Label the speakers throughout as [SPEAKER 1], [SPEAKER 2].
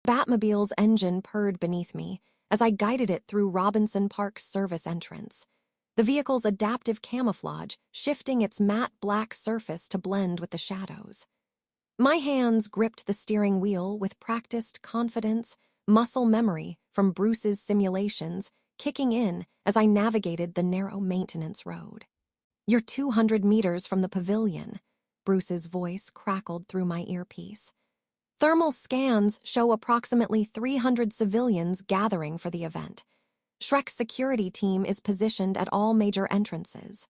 [SPEAKER 1] Batmobile's engine purred beneath me as I guided it through Robinson Park's service entrance, the vehicle's adaptive camouflage shifting its matte black surface to blend with the shadows. My hands gripped the steering wheel with practiced confidence, muscle memory from Bruce's simulations kicking in as I navigated the narrow maintenance road. "You're 200 meters from the pavilion," Bruce's voice crackled through my earpiece. "Thermal scans show approximately 300 civilians gathering for the event. Shrek's security team is positioned at all major entrances."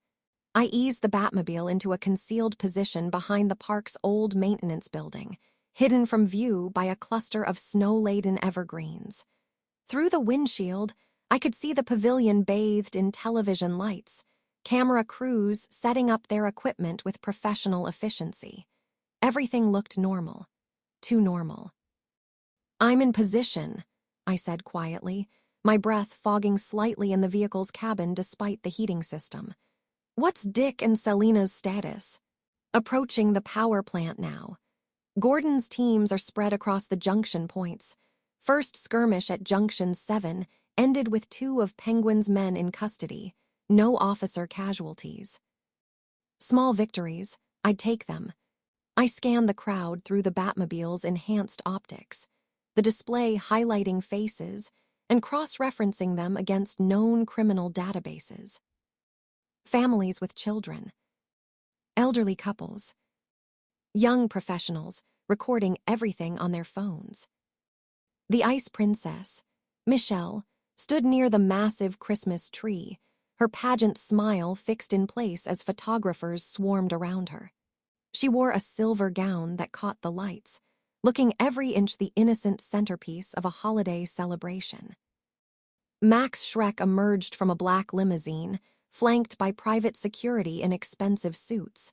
[SPEAKER 1] I eased the Batmobile into a concealed position behind the park's old maintenance building, hidden from view by a cluster of snow-laden evergreens. Through the windshield, I could see the pavilion bathed in television lights, camera crews setting up their equipment with professional efficiency. Everything looked normal. Too normal. "I'm in position," I said quietly, my breath fogging slightly in the vehicle's cabin despite the heating system. "What's Dick and Selina's status?" "Approaching the power plant now. Gordon's teams are spread across the junction points. First skirmish at Junction 7 ended with 2 of Penguin's men in custody. No officer casualties." Small victories, I'd take them. I scanned the crowd through the Batmobile's enhanced optics, the display highlighting faces and cross-referencing them against known criminal databases. Families with children, elderly couples, young professionals recording everything on their phones. The Ice Princess, Michelle, stood near the massive Christmas tree, her pageant smile fixed in place as photographers swarmed around her. She wore a silver gown that caught the lights, looking every inch the innocent centerpiece of a holiday celebration. Max Schreck emerged from a black limousine, flanked by private security in expensive suits.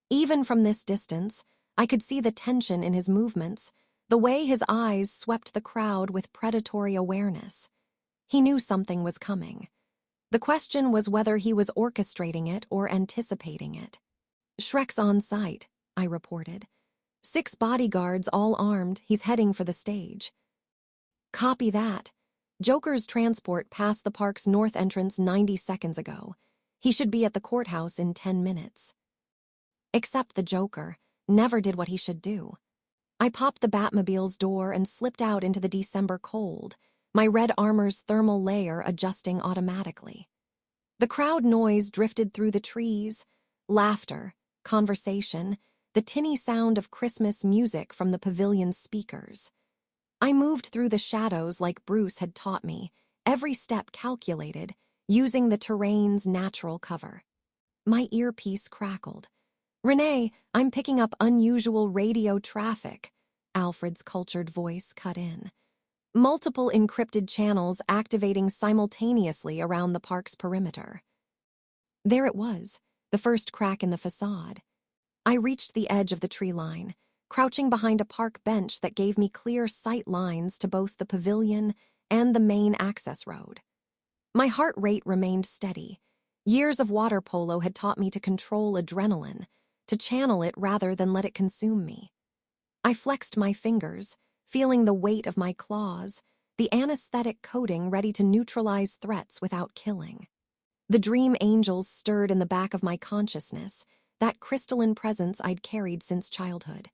[SPEAKER 1] Even from this distance, I could see the tension in his movements, the way his eyes swept the crowd with predatory awareness. He knew something was coming. The question was whether he was orchestrating it or anticipating it. "Shrek's on site," I reported. "6 bodyguards all armed, he's heading for the stage." "Copy that. Joker's transport passed the park's north entrance 90 seconds ago. He should be at the courthouse in 10 minutes. Except the Joker never did what he should do. I popped the Batmobile's door and slipped out into the December cold, my red armor's thermal layer adjusting automatically. The crowd noise drifted through the trees, laughter, conversation, the tinny sound of Christmas music from the pavilion's speakers. I moved through the shadows like Bruce had taught me, every step calculated, using the terrain's natural cover. My earpiece crackled. "Renee, I'm picking up unusual radio traffic," Alfred's cultured voice cut in. "Multiple encrypted channels activating simultaneously around the park's perimeter." There it was, the first crack in the facade. I reached the edge of the tree line, crouching behind a park bench that gave me clear sight lines to both the pavilion and the main access road. My heart rate remained steady. Years of water polo had taught me to control adrenaline, to channel it rather than let it consume me. I flexed my fingers, feeling the weight of my claws, the anesthetic coating ready to neutralize threats without killing. The dream angels stirred in the back of my consciousness, that crystalline presence I'd carried since childhood.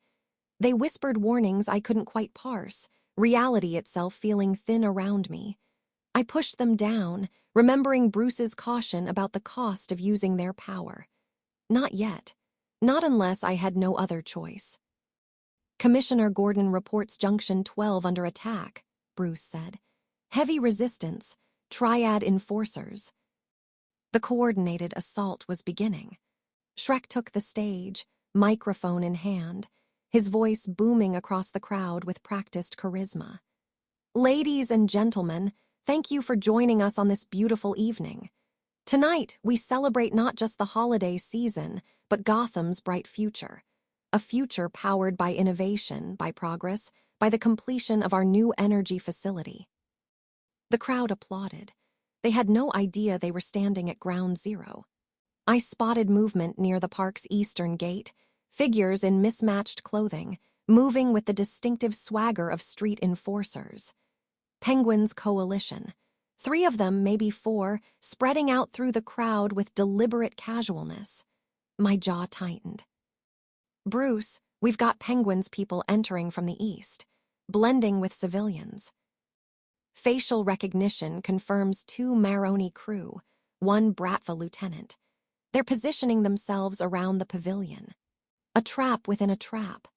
[SPEAKER 1] They whispered warnings I couldn't quite parse, reality itself feeling thin around me. I pushed them down, remembering Bruce's caution about the cost of using their power. Not yet. Not unless I had no other choice. "Commissioner Gordon reports Junction 12 under attack," Bruce said. "Heavy resistance, triad enforcers." The coordinated assault was beginning. Shrek took the stage, microphone in hand, his voice booming across the crowd with practiced charisma. "Ladies and gentlemen, thank you for joining us on this beautiful evening. Tonight, we celebrate not just the holiday season, but Gotham's bright future. A future powered by innovation, by progress, by the completion of our new energy facility." The crowd applauded. They had no idea they were standing at ground zero. I spotted movement near the park's eastern gate, figures in mismatched clothing, moving with the distinctive swagger of street enforcers. Penguins Coalition. 3 of them, maybe 4, spreading out through the crowd with deliberate casualness. My jaw tightened. Bruce, we've got Penguins people entering from the east, blending with civilians. Facial recognition confirms 2 Maroni crew, 1 Bratva lieutenant. They're positioning themselves around the pavilion. A trap within a trap.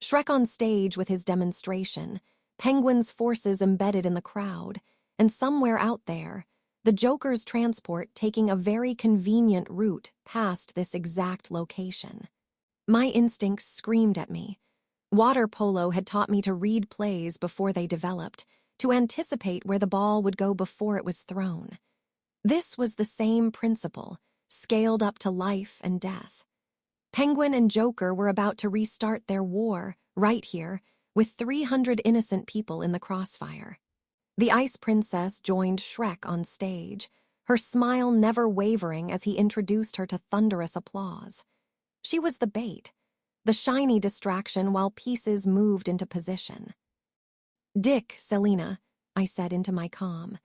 [SPEAKER 1] Shrek on stage with his demonstration, Penguin's forces embedded in the crowd, and somewhere out there, the Joker's transport taking a very convenient route past this exact location. My instincts screamed at me. Water polo had taught me to read plays before they developed, to anticipate where the ball would go before it was thrown. This was the same principle, scaled up to life and death. Penguin and Joker were about to restart their war, right here, with 300 innocent people in the crossfire. The Ice Princess joined Shrek on stage, her smile never wavering as he introduced her to thunderous applause. She was the bait, the shiny distraction while pieces moved into position. "Dick, Selina," I said into my comm,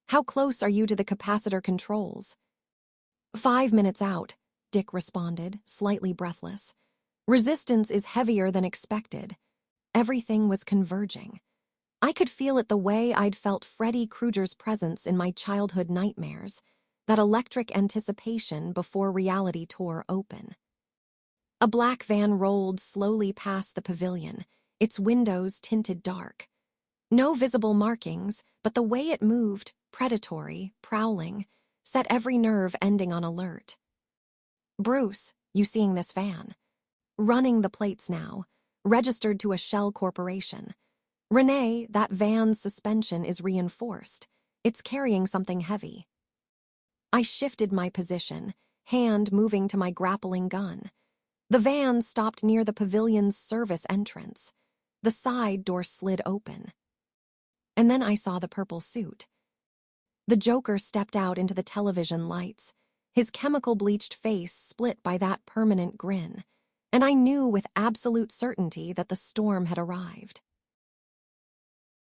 [SPEAKER 1] "how close are you to the capacitor controls?" "5 minutes out," Dick responded, slightly breathless. "Resistance is heavier than expected." Everything was converging. I could feel it the way I'd felt Freddy Krueger's presence in my childhood nightmares, that electric anticipation before reality tore open. A black van rolled slowly past the pavilion, its windows tinted dark. No visible markings, but the way it moved, predatory, prowling, set every nerve ending on alert. "Bruce, you seeing this van? Running the plates now, registered to a shell corporation. Renee, that van's suspension is reinforced. It's carrying something heavy." I shifted my position, hand moving to my grappling gun. The van stopped near the pavilion's service entrance. The side door slid open. And then I saw the purple suit. The Joker stepped out into the television lights, his chemical-bleached face split by that permanent grin, and I knew with absolute certainty that the storm had arrived.